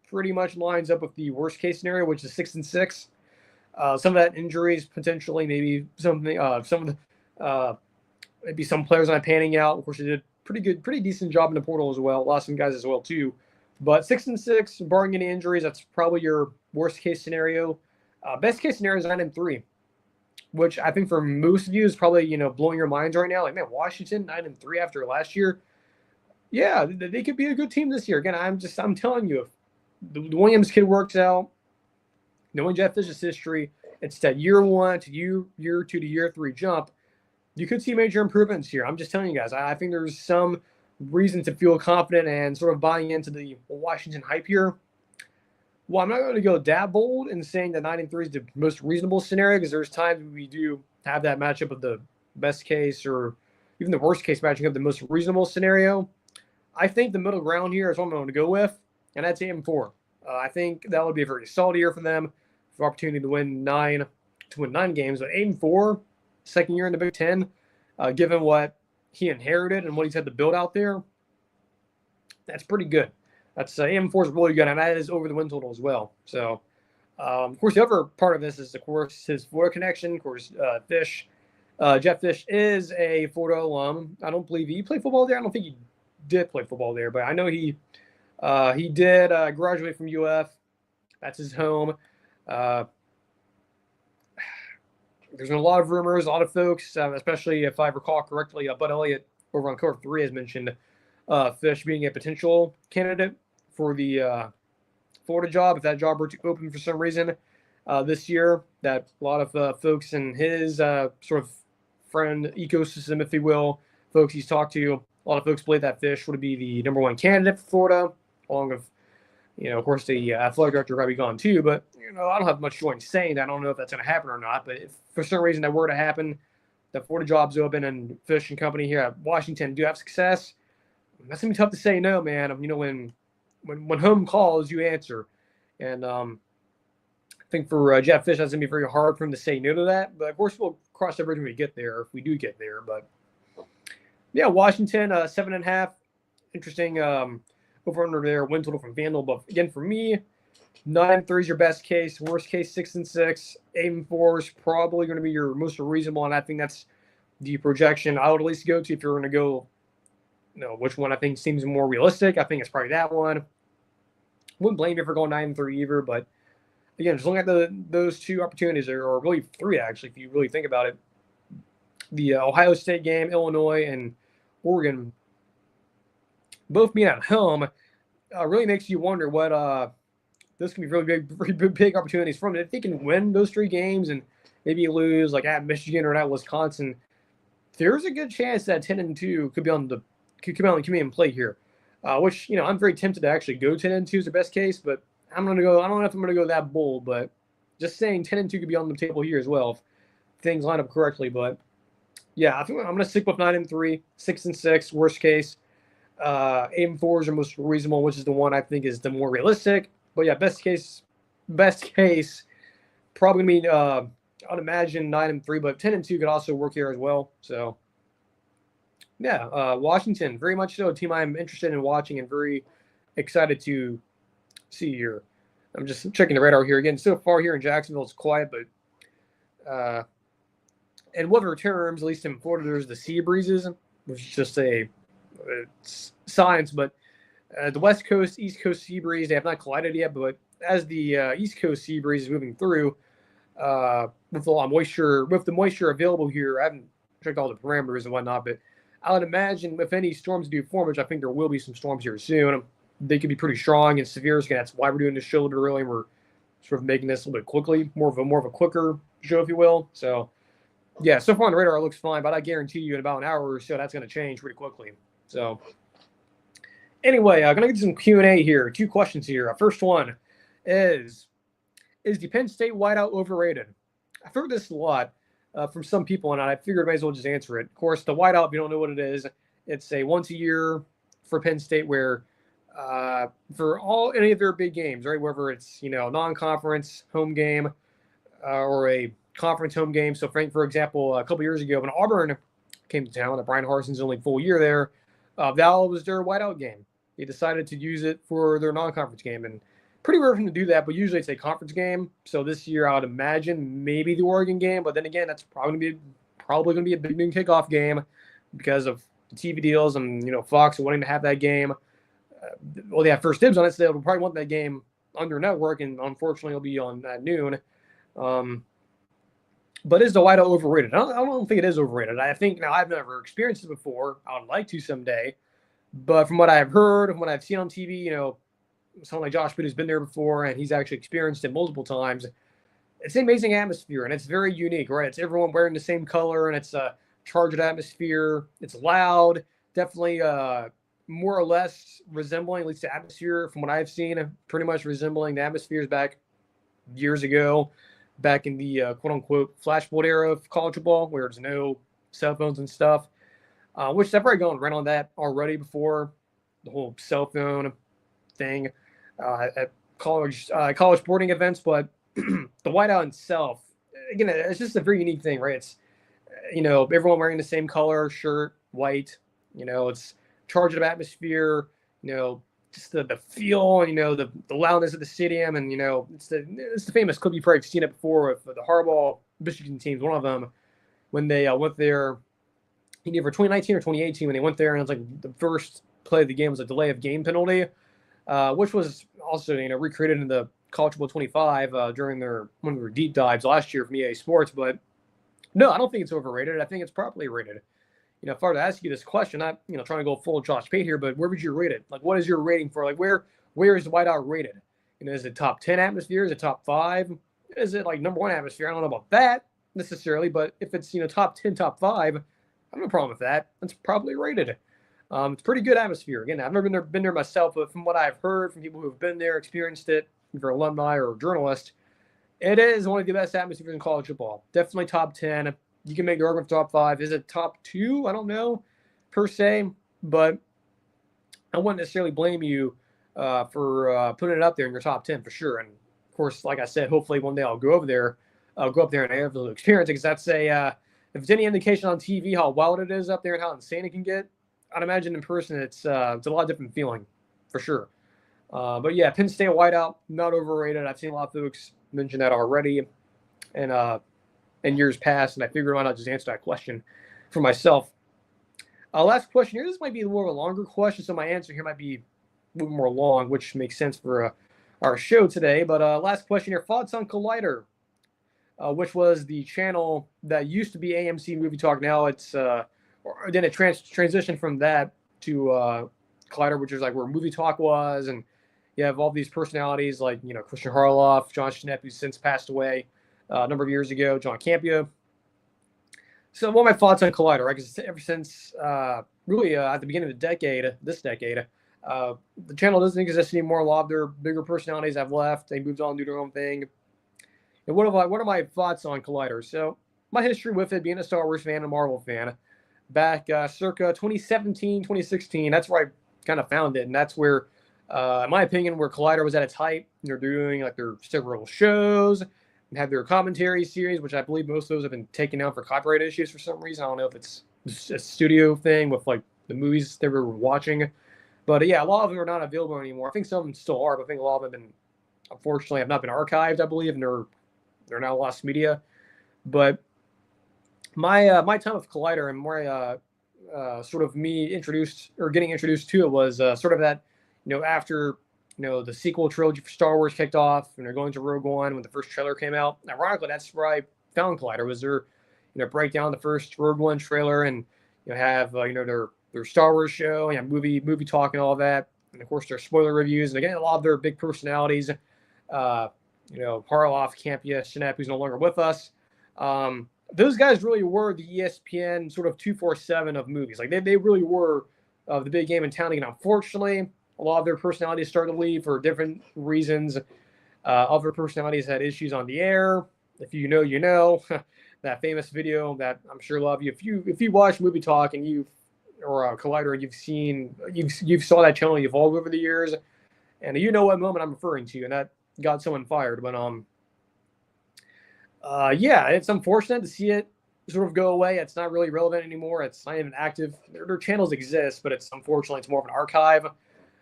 Speaker 1: pretty much lines up with the worst case scenario, which is 6-6. Some of that injuries potentially, maybe something. Maybe some players not panning out. Of course, they did pretty decent job in the portal as well. Lost some guys as well too. But 6-6, barring any injuries, that's probably your worst case scenario. Best case scenario is 9-3, which I think for most of you is probably blowing your minds right now. Like, man, Washington 9-3 after last year. Yeah, they could be a good team this year. Again, I'm telling you, if the Williams kid works out, knowing Jedd Fisch's history, it's that year 1 to year 2 to year 3 jump. You could see major improvements here. I'm just telling you guys. I think there's some reason to feel confident and sort of buying into the Washington hype here. Well, I'm not going to go that bold in saying that 9-3 is the most reasonable scenario, because there's times we do have that matchup of the best case or even the worst case matching up the most reasonable scenario. I think the middle ground here is what I'm going to go with, and that's 8-4. I think that would be a very solid year for them, for opportunity to win 9 games. But 8-4, second year in the Big Ten, given what he inherited and what he's had to build out there, that's pretty good. That's 8-4 is really good, and that is over the win total as well. So, of course, the other part of this is, of course, his Florida connection. Of course, Fisch, Jedd Fisch is a Florida alum. I don't believe he played football there. I don't think he did play football there, but I know he did graduate from UF. That's his home. There's been a lot of rumors, a lot of folks, especially if I recall correctly, Bud Elliott over on Cover 3 has mentioned Fisch being a potential candidate for the Florida job, if that job were to open for some reason this year. That a lot of folks in his sort of friend ecosystem, if you will, folks he's talked to, a lot of folks believe that Fisch would be the number 1 candidate for Florida, along with, of course, the athletic director probably gone too. But, I don't have much joy in saying that. I don't know if that's going to happen or not. But if for some reason that were to happen, the Florida job's open and Fisch and company here at Washington do have success, that's going to be tough to say no, man. When home calls, you answer. And I think for Jedd Fisch, that's going to be very hard for him to say no to that. But, of course, we'll cross that bridge when we get there, if we do get there. But, yeah, Washington, 7.5. Interesting over under there, win total from FanDuel. But, again, for me, 9-3 is your best case. Worst case, 6-6. 8-4 is probably going to be your most reasonable, and I think that's the projection I would at least go to if you're going to go, which one I think seems more realistic. I think it's probably that one. Wouldn't blame you for going 9-3 either, but again, just looking at those two opportunities, or really three actually, if you really think about it. The Ohio State game, Illinois, and Oregon, both being at home, really makes you wonder what those can be really big opportunities for them. If they can win those 3 games and maybe lose like at Michigan or at Wisconsin, there's a good chance that 10-2 could be in play here. Which I'm very tempted to actually go 10-2 as the best case, but I'm gonna go. I don't know if I'm gonna go that bold, but just saying 10-2 could be on the table here as well if things line up correctly. But yeah, I think I'm gonna stick with 9-3, 6-6, worst case. 8-4 is the most reasonable, which is the one I think is the more realistic. But yeah, best case, probably gonna be I'd imagine 9-3, but 10-2 could also work here as well. So yeah, Washington, very much so a team I'm interested in watching and very excited to see here. I'm just checking the radar here again. So far here in Jacksonville, it's quiet, but in weather terms, at least in Florida, there's the sea breezes, which is just a it's science, but the West Coast, East Coast sea breeze, they have not collided yet, but as the East Coast sea breeze is moving through, with a lot of moisture, with the moisture available here, I haven't checked all the parameters and whatnot, but I would imagine if any storms do form, which I think there will be some storms here soon, they could be pretty strong and severe. So that's why we're doing this show a little bit early. We're sort of making this a little bit quickly, more of a quicker show, if you will. So yeah, so far on the radar it looks fine, but I guarantee you in about an hour or so that's going to change pretty quickly. So anyway, I'm going to get some Q&A here. 2 questions here. First one is the Penn State wideout overrated? I've heard this a lot from some people, and I figured I might as well just answer it. Of course, the wideout, if you don't know what it is, it's a once a year for Penn State where for any of their big games, right, whether it's, non-conference home game or a conference home game. So, for example, a couple years ago when Auburn came to town, Brian Harson's only full year there, that was their whiteout game. They decided to use it for their non-conference game, and pretty rare for them to do that, but usually it's a conference game. So this year I would imagine maybe the Oregon game, but then again, that's probably going to be a big noon kickoff game because of the TV deals and, Fox wanting to have that game. They have first dibs on it, so they'll probably want that game on their network, and unfortunately it'll be on at noon. But is the whiteout overrated? I don't think it is overrated. I think, now I've never experienced it before. I would like to someday. But from what I've heard, from what I've seen on TV, someone like Josh Pitt who's been there before and he's actually experienced it multiple times. It's an amazing atmosphere and it's very unique, right? It's everyone wearing the same color and it's a charged atmosphere. It's loud, definitely more or less resembling, at least the atmosphere from what I've seen, pretty much resembling the atmospheres back years ago, back in the quote-unquote flashbulb era of college football where there's no cell phones and stuff, which I've already gone around on that already before, the whole cell phone thing at college sporting events. But the whiteout itself, again, it's just a very unique thing, right? It's, everyone wearing the same color shirt, white, it's charged of atmosphere, just the feel and, the loudness of the stadium. And, it's the famous clip, you've probably seen it before with the Harbaugh Michigan teams, one of them, when they went there, either 2019 or 2018, when they went there and it was like the first play of the game was a delay of game penalty, which was also, recreated in the College Football 25 during one of their deep dives last year from EA Sports. But no, I don't think it's overrated. I think it's properly rated. If I were to ask you this question, not trying to go full Josh Pate here, but where would you rate it? Like, what is your rating for? Like, where is the whiteout rated? Is it top 10 atmosphere? Is it top 5? Is it like number 1 atmosphere? I don't know about that necessarily, but if it's top 10, top 5, I have no problem with that. It's probably rated. It's pretty good atmosphere. Again, I've never been there myself, but from what I've heard from people who have been there, experienced it, if you're alumni or journalist, it is one of the best atmospheres in college football. Definitely top 10. You can make the argument for top 5. Is it top 2? I don't know, per se, but I wouldn't necessarily blame you for putting it up there in your top 10 for sure. And of course, like I said, hopefully one day I'll go up there and have the experience, because that's if it's any indication on TV how wild it is up there and how insane it can get, I'd imagine in person it's a lot different feeling, for sure. But yeah, Penn State whiteout, not overrated. I've seen a lot of folks mention that already, and in years past, and I figured why not just answer that question for myself. Last question here. This might be more of a longer question, so my answer here might be a little more long, which makes sense for our show today. But last question here. Thoughts on Collider, which was the channel that used to be AMC Movie Talk. Now it's then it transitioned from that to Collider, which is like where Movie Talk was, and you have all these personalities like Christian Harloff, John Schnepp, who's since passed away a number of years ago, John Campia. So what are my thoughts on Collider? Right? Because ever since really at the beginning of this decade, the channel doesn't exist anymore. A lot of their bigger personalities have left. They moved on to do their own thing. And what are my thoughts on Collider? So my history with it, being a Star Wars fan and a Marvel fan, back circa 2017, 2016, that's where I kind of found it. And that's where, in my opinion, where Collider was at its height. They're doing like their several shows and have their commentary series, which I believe most of those have been taken down for copyright issues for some reason. I don't know if it's a studio thing with like the movies they were watching. But yeah, a lot of them are not available anymore. I think some still are, but I think a lot of them have been, unfortunately, have not been archived, I believe, and they're now lost media. But my time with Collider and sort of me introduced or getting introduced to it was sort of that, after, the sequel trilogy for Star Wars kicked off and they're going to Rogue One when the first trailer came out. Ironically, that's where I found Collider, was their, break down the first Rogue One trailer and, have, their Star Wars show and movie talk and all that. And of course their spoiler reviews. And again, a lot of their big personalities, Harloff, Campia, Schnepp, who's no longer with us. Those guys really were the ESPN sort of 247 of movies. Like they really were the big game in town. And unfortunately, a lot of their personalities started to leave for different reasons. Other personalities had issues on the air. If you know, you know. That famous video that I'm sure a lot of you, if you watch Movie Talk and or Collider, you've saw that channel evolve over the years, and you know what moment I'm referring to, and that got someone fired. But yeah, it's unfortunate to see it sort of go away. It's not really relevant anymore. It's not even active. Their channels exist, but it's unfortunately it's more of an archive.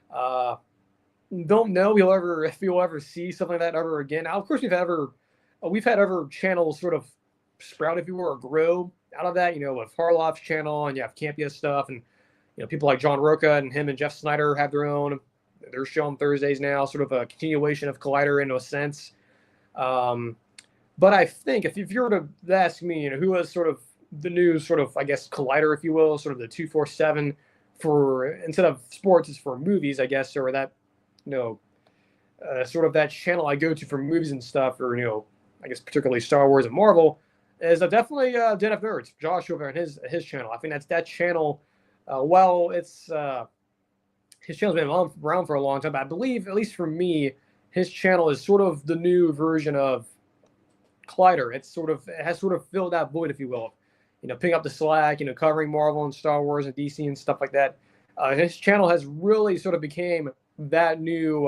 Speaker 1: Don't know if you'll ever see something like that ever again. Now, of course, we've had other channels sort of sprout, if you will, or grow out of that. With Harloff's channel, and you have Campia stuff, and people like John Roca and him and Jeff Snyder have their show on Thursdays now, sort of a continuation of Collider in a sense. But I think if you were to ask me, who was sort of the new sort of, I guess, Collider, if you will, sort of the 247 for, instead of sports, is for movies, I guess, or that, sort of that channel I go to for movies and stuff, or, I guess particularly Star Wars and Marvel, is definitely Den of Nerds, Josh over on his channel. I think that channel, while it's his channel's been around for a long time, but I believe, at least for me, his channel is sort of the new version of Collider. It has sort of filled that void, if you will. Picking up the slack, covering Marvel and Star Wars and DC and stuff like that. His channel has really sort of became that new,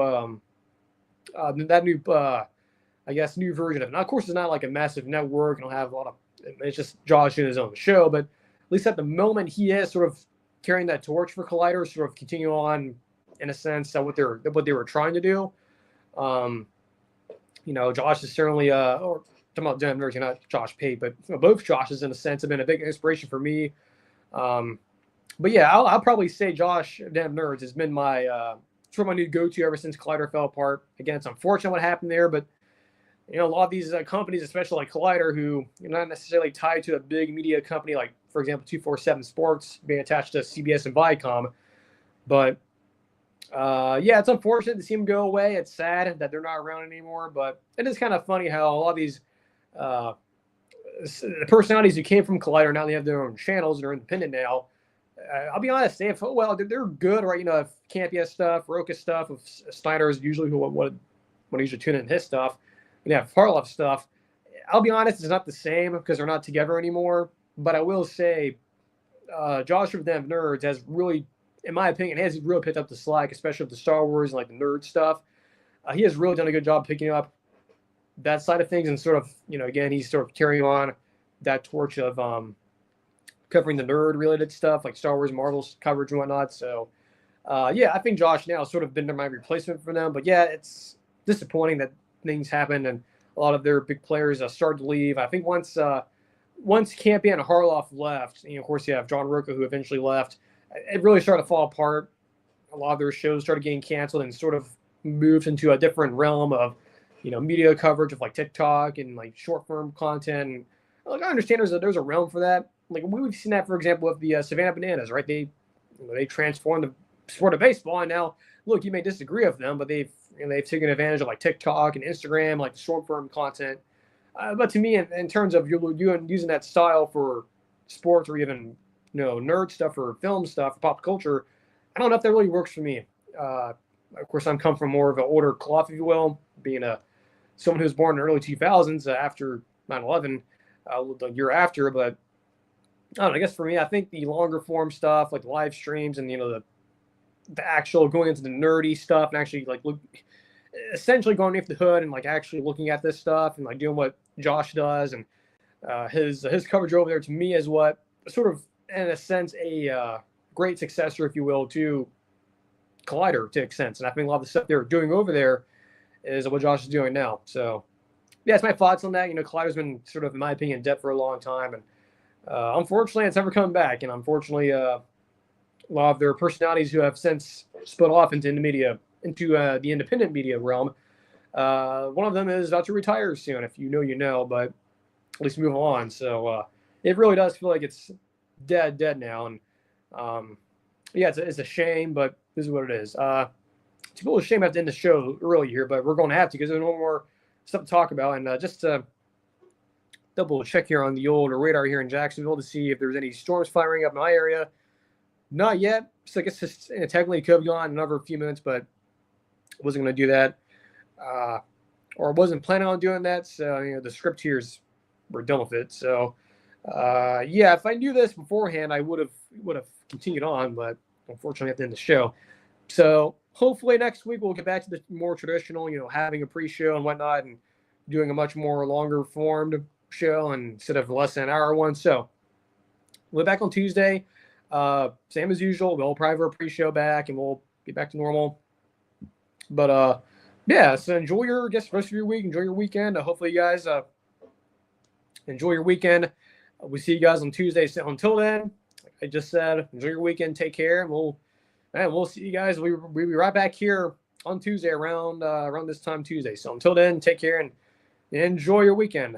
Speaker 1: I guess, new version of it. Now, of course, it's not like a massive network. It'll have a lot of. It's just Josh in his own show, but at least at the moment, he is sort of carrying that torch for Collider, sort of continue on, in a sense, what they were trying to do. Josh is certainly or talking about Den of Nerds, not Josh Pate, but both Joshes in a sense have been a big inspiration for me. But yeah, I'll probably say Josh, Den of Nerds, has been my sort of my new go-to ever since Collider fell apart. Again, it's unfortunate what happened there, but a lot of these companies, especially like Collider, who not necessarily tied to a big media company like, for example, 247 Sports being attached to CBS and Viacom, but yeah, it's unfortunate to see them go away. It's sad that they're not around anymore, but it is kind of funny how a lot of these personalities who came from Collider, now they have their own channels and they're independent now. I'll be honest, they're good, right? If Campia stuff, Roca stuff, of Snyder is usually what I usually tune in his stuff. And yeah, Harloff stuff. I'll be honest, it's not the same because they're not together anymore. But I will say, Josh from Den of Nerds has really, in my opinion, has really picked up the slack, especially with the Star Wars and like the nerd stuff. He has really done a good job picking up that side of things, and sort of, again, he's sort of carrying on that torch of covering the nerd related stuff like Star Wars, Marvel's coverage and whatnot. So yeah, I think Josh now has sort of been my replacement for them. But yeah, it's disappointing that things happened and a lot of their big players started to leave. I think once Campia and Harloff left, of course you have John Roca, who eventually left, it really started to fall apart. A lot of their shows started getting canceled and sort of moved into a different realm of, media coverage of like TikTok and like short form content. And like, I understand there's a realm for that. Like we've seen that, for example, with the Savannah Bananas, right? They transformed the sport of baseball, and now look, you may disagree with them, but they've taken advantage of like TikTok and Instagram, like the short form content. But to me, in terms of you using that style for sports or even nerd stuff or film stuff, or pop culture, I don't know if that really works for me. Of course, I'm come from more of an older cloth, if you will, being someone who was born in the early 2000s after 9/11, the year after. But I don't know, I guess for me, I think the longer form stuff, like live streams and the actual going into the nerdy stuff and actually like essentially going underneath the hood and like actually looking at this stuff and like doing what Josh does, and his coverage over there, to me, is what sort of, in a sense, a great successor, if you will, to Collider, to an extent. And I think a lot of the stuff they're doing over there is what Josh is doing now. So yeah, it's my thoughts on that. Collider's been sort of, in my opinion, dead for a long time, and Unfortunately, it's never come back, and unfortunately, a lot of their personalities who have since split off into the media, into the independent media realm. One of them is about to retire soon. If you know, you know, but at least move on. So it really does feel like it's dead now. And yeah, it's a shame, but this is what it is. It's a little shame I have to end the show early here, but we're going to have to because there's no more stuff to talk about. And just to double check here on the old radar here in Jacksonville to see if there's any storms firing up in my area. Not yet. So I guess it's technically could have gone another few minutes, but wasn't going to do that. Or wasn't planning on doing that. So, the script here is we're done with it. So, yeah, if I knew this beforehand, I would have continued on, but unfortunately, I have to end the show. So hopefully next week we'll get back to the more traditional, having a pre-show and whatnot, and doing a much more longer formed show instead of less than an hour one. So we'll be back on Tuesday. Same as usual. We'll probably have our pre-show back, and we'll get back to normal. But yeah, so enjoy your rest of your week. Enjoy your weekend. Hopefully you guys enjoy your weekend. We'll see you guys on Tuesday. So until then, like I just said, enjoy your weekend. Take care, and we'll see you guys. We'll be right back here on Tuesday around this time Tuesday. So until then, take care and enjoy your weekend.